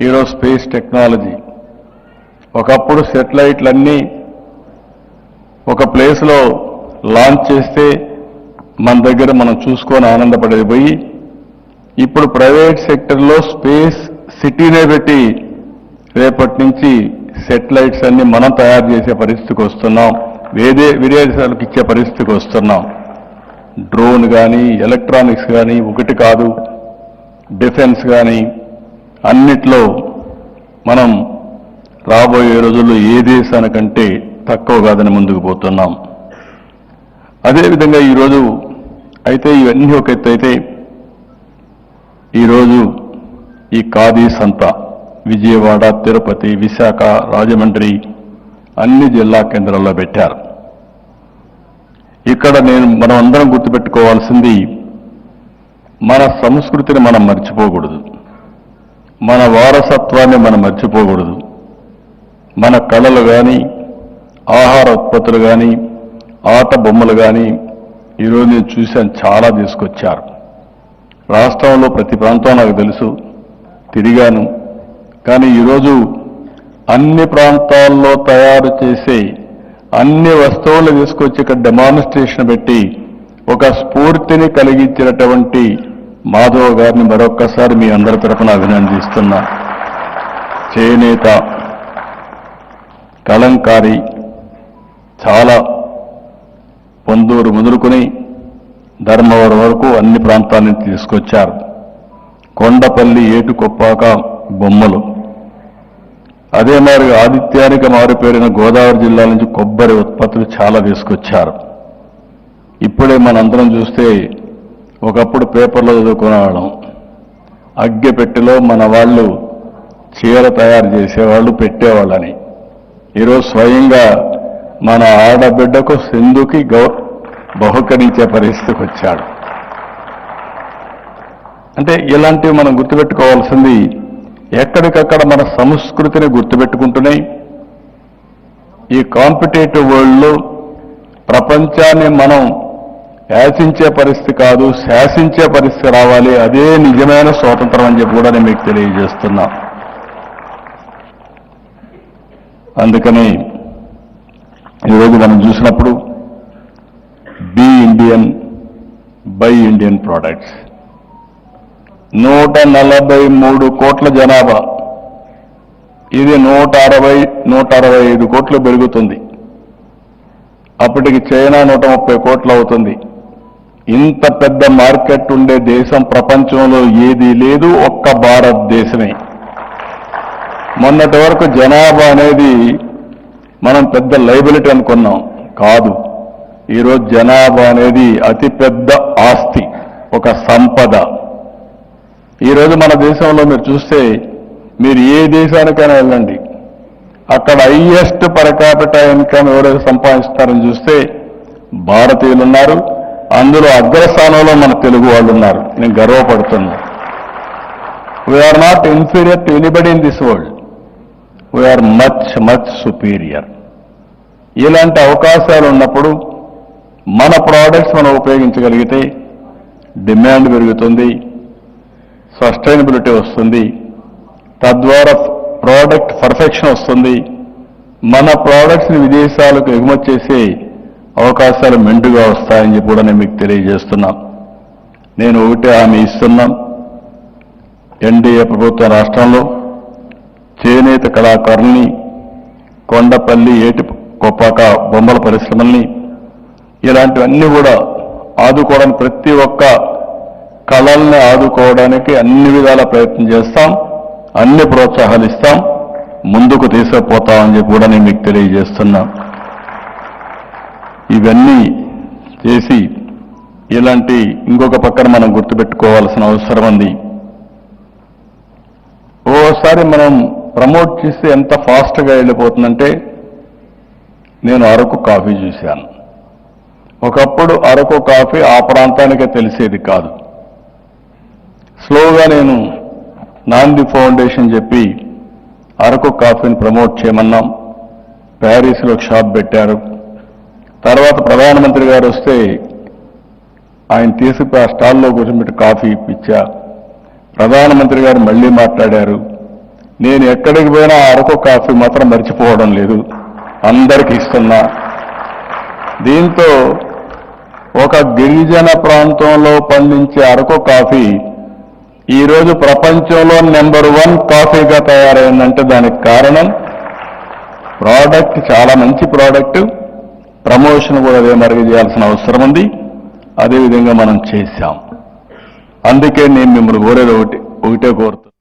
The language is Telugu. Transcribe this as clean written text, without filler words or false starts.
ఈరోజు స్పేస్ టెక్నాలజీ. ఒకప్పుడు సెటిలైట్లన్నీ ఒక ప్లేస్లో లాంచ్ చేస్తే మన దగ్గర మనం చూసుకొని ఆనందపడేది పోయి ఇప్పుడు ప్రైవేట్ సెక్టర్లో స్పేస్ సిటీనే పెట్టి రేపటి నుంచి సెటిలైట్స్ అన్ని మనం తయారు చేసే పరిస్థితికి వస్తున్నాం. విదేశాలకు ఇచ్చే పరిస్థితికి వస్తున్నాం. డ్రోన్ కానీ ఎలక్ట్రానిక్స్ కానీ ఒకటి కాదు, డిఫెన్స్ కానీ అన్నిట్లో మనం రాబోయే రోజుల్లో ఏ దేశానికంటే తక్కువ కాదని ముందుకు పోతున్నాం. అదేవిధంగా ఈరోజు అయితే ఇవన్నీ ఒక ఎత్తు అయితే ఈరోజు ఈ ఖాదీ సంత విజయవాడ, తిరుపతి, విశాఖ, రాజమండ్రి అన్ని జిల్లా కేంద్రాల్లో పెట్టారు. ఇక్కడ మనం అందరం గుర్తుపెట్టుకోవాల్సింది మన సంస్కృతిని మనం మర్చిపోకూడదు, మన వారసత్వాన్ని మనం మర్చిపోకూడదు. మన కళలు కానీ, ఆహార ఉత్పత్తులు కానీ, ఆట బొమ్మలు కానీ ఈరోజు నేను చూశాను, చాలా తీసుకొచ్చారు. రాష్ట్రంలో ప్రతి ప్రాంతం నాకు తెలుసు, తిరిగాను. కానీ ఈరోజు అన్ని ప్రాంతాల్లో తయారు చేసే అన్ని వస్తువులు తీసుకొచ్చి ఇక్కడ డెమాన్స్ట్రేషన్ పెట్టి ఒక స్ఫూర్తిని కలిగించినటువంటి మాధవ్ గారిని మరొక్కసారి మీ అందరి తరఫున అభినందిస్తున్నా. చేనేత, కలంకారీ చాలా పొందూరు మొదలుకొని ధర్మవరం వరకు అన్ని ప్రాంతాల నుంచి తీసుకొచ్చారు. కొండపల్లి, ఏటుకొప్పాక బొమ్మలు, అదే మరి ఆదిత్యానికి మారిపోయిన గోదావరి జిల్లా నుంచి కొబ్బరి ఉత్పత్తులు చాలా తీసుకొచ్చారు. ఇప్పుడే మనందరం చూస్తే ఒకప్పుడు పేపర్లో చదువుకునేవాళ్ళం, అగ్గెపెట్టెలో మన వాళ్ళు చీర తయారు చేసేవాళ్ళు పెట్టేవాళ్ళని. ఈరోజు స్వయంగా మన ఆడబిడ్డకు సింధుకి బహుకరించే పరిస్థితికి వచ్చాడు. అంటే ఇలాంటివి మనం గుర్తుపెట్టుకోవాల్సింది, ఎక్కడికక్కడ మన సంస్కృతిని గుర్తుపెట్టుకుంటూనే ఈ కాంపిటేటివ్ వరల్డ్లో ప్రపంచాన్ని మనం యాచించే పరిస్థితి కాదు, శాసించే పరిస్థితి రావాలి. అదే నిజమైన స్వాతంత్రం అని చెప్పి కూడా నేను మీకు తెలియజేస్తున్నా. అందుకని ఈరోజు మనం చూసినప్పుడు be Indian, buy Indian products. 143 కోట్ల జనాభా, ఇది 165 కోట్లు పెరుగుతుంది. అప్పటికి చైనా 130 కోట్లు అవుతుంది. ఇంత పెద్ద మార్కెట్ ఉండే దేశం ప్రపంచంలో ఏదీ లేదు, ఒక్క భారతదేశమే. మొన్నటి వరకు జనాభా అనేది మనం పెద్ద లైబిలిటీ అనుకున్నాం, కాదు. ఈరోజు జనాభా అనేది అతిపెద్ద ఆస్తి, ఒక సంపద. ఈరోజు మన దేశంలో మీరు చూస్తే, మీరు ఏ దేశానికైనా వెళ్ళండి, అక్కడ హైయెస్ట్ పర్ క్యాపిటల్ ఇన్కమ్ ఎవరైతే సంపాదిస్తారని చూస్తే భారతీయులు ఉన్నారు. అందులో అగ్రస్థానంలో మన తెలుగు వాళ్ళు ఉన్నారు. నేను గర్వపడుతున్నా. We are not inferior to anybody in this world, we are much much superior. ఇలాంటి అవకాశాలు ఉన్నప్పుడు మన ప్రోడక్ట్స్ మనం ఉపయోగించగలిగితే డిమాండ్ పెరుగుతుంది, సస్టైనబిలిటీ వస్తుంది, తద్వారా ప్రోడక్ట్ పర్ఫెక్షన్ వస్తుంది. మన ప్రోడక్ట్స్ని విదేశాలకు ఎగుమతి చేసే అవకాశాలు మెండుగా వస్తాయని చెప్పి కూడా నేను మీకు తెలియజేస్తున్నా. నేను ఒకటే హామీ ఇస్తున్నా, ఎన్డీఏ ప్రభుత్వ రాష్ట్రంలో చేనేత కళాకారుల్ని, కొండపల్లి, ఏటికొప్పాక బొమ్మల పరిశ్రమల్ని, ఇలాంటివన్నీ కూడా ఆదుకోవడానికి, ప్రతి ఒక్క కళల్ని ఆదుకోవడానికి అన్ని విధాల ప్రయత్నం చేస్తాం, అన్ని ప్రోత్సాహాలు ఇస్తాం, ముందుకు తీసుకుపోతామని చెప్పి కూడా నేను మీకు తెలియజేస్తున్నా. ఇవన్నీ చేసి ఇలాంటి ఇంకొక పక్కన మనం గుర్తుపెట్టుకోవాల్సిన అవసరం ఉంది. ఓసారి మనం ప్రమోట్ చేస్తే ఎంత ఫాస్ట్గా వెళ్ళిపోతుందంటే, నేను అరకు కాఫీ చూశాను. ఒకప్పుడు అరకు కాఫీ ఆ ప్రాంతానికే తెలిసేది కాదు. స్లోగా నేను నాంది ఫౌండేషన్ చెప్పి అరకు కాఫీని ప్రమోట్ చేయమన్నాం. ప్యారిస్లో షాప్ పెట్టారు. తర్వాత ప్రధానమంత్రి గారు వస్తే ఆయన తీసుకు ఆ స్టాల్లో కూర్చోబెట్టి కాఫీ ఇప్పించా. ప్రధానమంత్రి గారు మళ్ళీ మాట్లాడారు. నేను ఎక్కడికి పోయినా అరకు కాఫీ మాత్రం మర్చిపోవడం లేదు, అందరికీ ఇస్తున్నా. దీంతో ఒక గిరిజన ప్రాంతంలో పండించే అరకు కాఫీ ఈరోజు ప్రపంచంలో నెంబర్ 1 కాఫీగా తయారైందంటే దానికి కారణం ప్రోడక్ట్ చాలా మంచి ప్రోడక్ట్, ప్రమోషన్ కూడా అదే మరుగు చేయాల్సిన అవసరం ఉంది. అదేవిధంగా మనం చేశాం. అందుకే నేను మిమ్మల్ని కోరేది ఒకటే కోరుతున్నాను.